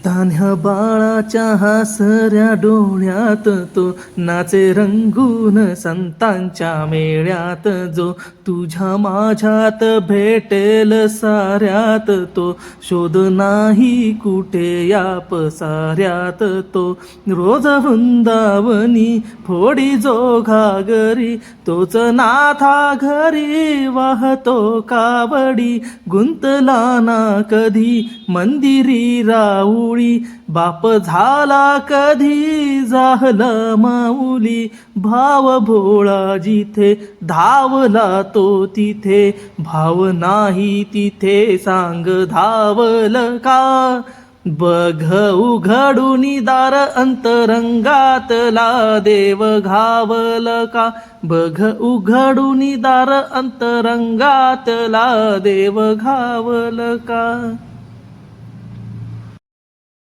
तान्ह्या बाळाच्या हसऱ्या डोळ्यात तो नाचे रंगून संतांच्या मेळ्यात. जो तुझ्या माझ्यात भेटेल साऱ्यात, तो शोध नाही कुठे या पसाऱ्यात. तो रोज वृंदावनी फोडी जो घागरी, तोच नाथा घरी वाहतो कावडी. गुंतला ना कधी मंदिरी राऊळी, बाप झाला कधी झाला माऊली. भाव भोळा जिथे धावला तो तिथे, भाव नाही तिथे सांग धावल का. बघ उघडून दार अंतरंगातला देव घावल का. बघ उघडून दार अंतरंगातला देव घावल का.